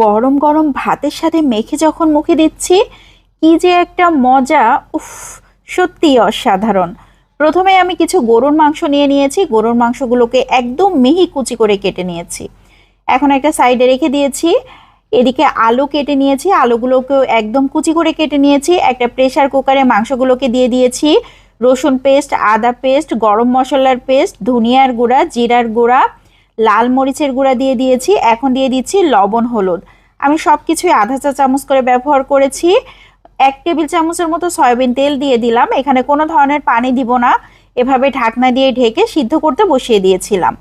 গরম গরম ভাতের সাথে মেখে যখন মুখে দিচ্ছি কি যে একটা মজা! উফ, সত্যি অসাধারণ। প্রথমে আমি কিছু গরুর মাংস নিয়ে নিয়েছি, গরুর মাংসগুলোকে একদম মিহি কুচি করে কেটে নিয়েছি। এখন একটা সাইডে রেখে দিয়েছি। এদিকে আলু কেটে নিয়েছি, আলুগুলোকেও একদম কুচি করে কেটে নিয়েছি। একটা প্রেসার কুকারে মাংসগুলোকে দিয়ে দিয়েছি। রসুন পেস্ট, আদা পেস্ট, গরম মশলার পেস্ট, ধনিয়ার গুঁড়া, জিরার গুঁড়া, লাল মরিচের গুঁড়া দিয়ে দিয়েছি। এখন দিয়ে দিচ্ছি লবণ, হলুদ। আমি সব কিছুই আধা চা চামচ করে ব্যবহার করেছি। 1 টেবিল চামচের মতো সয়াবিন তেল দিয়ে দিলাম। এখানে কোনো ধরনের পানি দিব না, এভাবে ঢাকনা দিয়ে ঢেকে সিদ্ধ করতে বসিয়ে দিয়েছিলাম।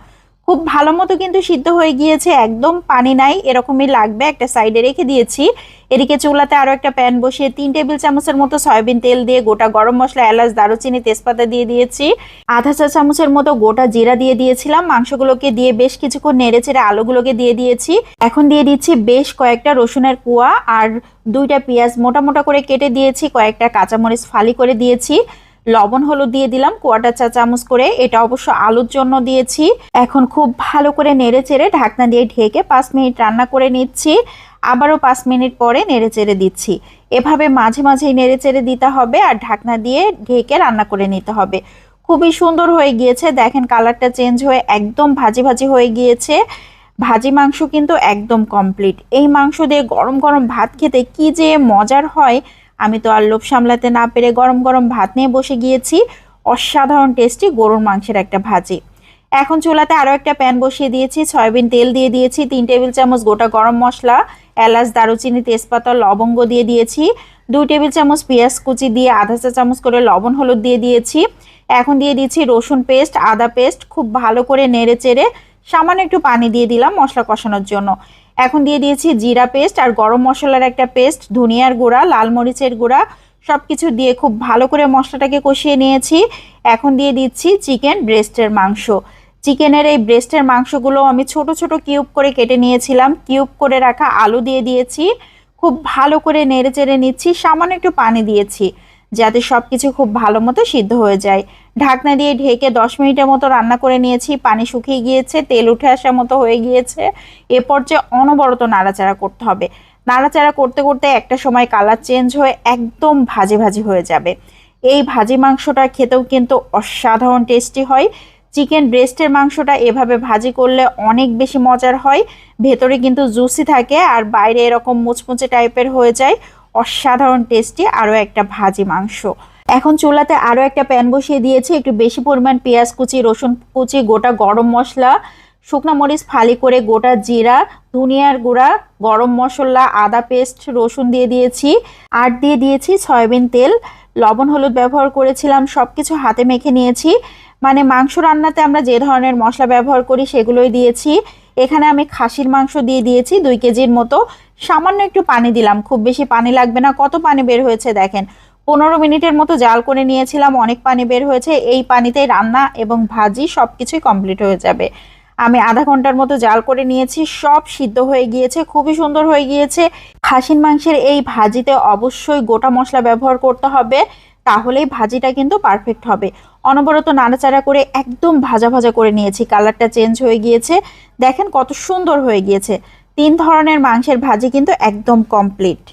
খুব ভালো মতো কিন্তু সিদ্ধ হয়ে গিয়েছে, একদম পানি নাই, এরকমই লাগবে। একটা সাইডে রেখে দিয়েছি। এদিকে চুলাতে আরও একটা প্যান বসিয়ে 3 টেবিল চামচের মতো সয়াবিন তেল দিয়ে গোটা গরম মশলা, এলাচ, দারুচিনি, তেজপাতা দিয়ে দিয়েছি। আধা চা চামচের মতো গোটা জিরা দিয়ে দিয়েছিলাম। মাংসগুলোকে দিয়ে বেশ কিছুক্ষণ নেড়েচেড়ে আলুগুলোকে দিয়ে দিয়েছি। এখন দিয়ে দিচ্ছি বেশ কয়েকটা রসুনের কুয়া আর 2টা পেঁয়াজ মোটা মোটা করে কেটে দিয়েছি। কয়েকটা কাঁচামরিচ ফালি করে দিয়েছি। লবণ হলুদ দিয়ে দিলাম 1/4 চা চামচ করে, এটা অবশ্য আলুর জন্য দিয়েছি। এখন খুব ভালো করে নেড়ে চেড়ে ঢাকনা দিয়ে ঢেকে 5 মিনিট রান্না করে নিচ্ছি। আবারও 5 মিনিট পরে নেড়ে চেড়ে দিচ্ছি। এভাবে মাঝে মাঝেই নেড়ে চেড়ে দিতে হবে আর ঢাকনা দিয়ে ঢেকে রান্না করে নিতে হবে। খুবই সুন্দর হয়ে গিয়েছে, দেখেন কালারটা চেঞ্জ হয়ে একদম ভাজি ভাজি হয়ে গিয়েছে। ভাজি মাংস কিন্তু একদম কমপ্লিট। এই মাংস দিয়ে গরম গরম ভাত খেতে কি যে মজার হয়! আমি তো আর লোভ সামলাতে না পেরে গরম গরম ভাত নিয়ে বসে গিয়েছি। অসাধারণ টেস্টি গরুর মাংসের একটা ভাজি। এখন চুলাতে আরও একটা প্যান বসিয়ে দিয়েছি, সয়াবিন তেল দিয়ে দিয়েছি। 3 টেবিল চামচ গোটা গরম মশলা, এলাচ, দারুচিনি, তেজপাতা, লবঙ্গ দিয়ে দিয়েছি। 2 টেবিল চামচ পেঁয়াজ কুচি দিয়ে আধা চা চামচ করে লবণ হলুদ দিয়ে দিয়েছি। এখন দিয়ে দিচ্ছি রসুন পেস্ট, আদা পেস্ট, খুব ভালো করে নেড়ে চেড়ে সামান্য একটু পানি দিয়ে দিলাম মশলা কষানোর জন্য। এখন দিয়ে দিয়েছি জিরা পেস্ট আর গরম মশলার একটা পেস্ট, ধনিয়ার গুঁড়া, লাল মরিচের গুঁড়া, সব কিছু দিয়ে খুব ভালো করে মশলাটাকে কষিয়ে নিয়েছি। এখন দিয়ে দিচ্ছি চিকেন ব্রেস্টের মাংস। চিকেনের এই ব্রেস্টের মাংসগুলো আমি ছোট ছোট কিউব করে কেটে নিয়েছিলাম। কিউব করে রাখা আলু দিয়ে দিয়েছি। খুব ভালো করে নেড়ে চেড়ে নিচ্ছি, সামান্য একটু পানি দিয়েছি যাতে সব কিছু খুব ভালো মতো সিদ্ধ হয়ে যায়। ঢাকনা দিয়ে ঢেকে 10 মিনিটের মতো রান্না করে নিয়েছি। পানি শুকিয়ে গিয়েছে, তেল উঠে আসার মতো হয়ে গিয়েছে। এ পর্যায়ে অনবরত নাড়াচাড়া করতে হবে। নাড়াচাড়া করতে করতে একটা সময় কালার চেঞ্জ হয়ে একদম ভাজি ভাজি হয়ে যাবে। এই ভাজি মাংসটা খেতেও কিন্তু অসাধারণ টেস্টি হয়। চিকেন ব্রেস্টের মাংসটা এভাবে ভাজি করলে অনেক বেশি মজার হয়। ভেতরে কিন্তু জুসি থাকে আর বাইরে এরকম মুচমুচে টাইপের হয়ে যায়। অসাধারণ টেস্টি আরও একটা ভাজি মাংস। এখন চুলাতে আরও একটা প্যান বসিয়ে দিয়েছি। একটু বেশি পরিমাণ পেঁয়াজ কুচি, রসুন কুচি, গোটা গরম মশলা, শুকনো মরিচ ফালি করে, গোটা জিরা, ধনিয়ার গুঁড়া, গরম মশলা, আদা পেস্ট, রসুন দিয়ে দিয়েছি। আর দিয়ে দিয়েছি সয়াবিন তেল, লবণ হলুদ ব্যবহার করেছিলাম। সব কিছু হাতে মেখে নিয়েছি। মানে মাংস রান্নাতে আমরা যে ধরনের মশলা ব্যবহার করি সেগুলোই দিয়েছি। এখানে আমি খাসির মাংস দিয়ে দিয়েছি 2 কেজির মতো। সামান্য একটু পানি দিলাম, খুব বেশি পানি লাগবে না। কত পানি বের হয়েছে দেখেন। 15 মিনিটের মতো জাল করে নিয়েছিলাম, অনেক পানি বের হয়েছে। এই পানিতেই রান্না এবং ভাজি সব কিছুই কমপ্লিট হয়ে যাবে। আমি আধা ঘন্টার মতো জাল করে নিয়েছি, সব সিদ্ধ হয়ে গিয়েছে, খুবই সুন্দর হয়ে গিয়েছে। খাসির মাংসের এই ভাজিতে অবশ্যই গোটা মশলা ব্যবহার করতে হবে, তাহলেই ভাজিটা কিন্তু পারফেক্ট হবে। অনবরত নাড়াচাড়া করে একদম ভাজা ভাজা করে নিয়েছি, কালারটা চেঞ্জ হয়ে গিয়েছে। দেখেন কত সুন্দর হয়ে গিয়েছে। 3 ধরনের মাংসের ভাজি কিন্তু একদম কমপ্লিট।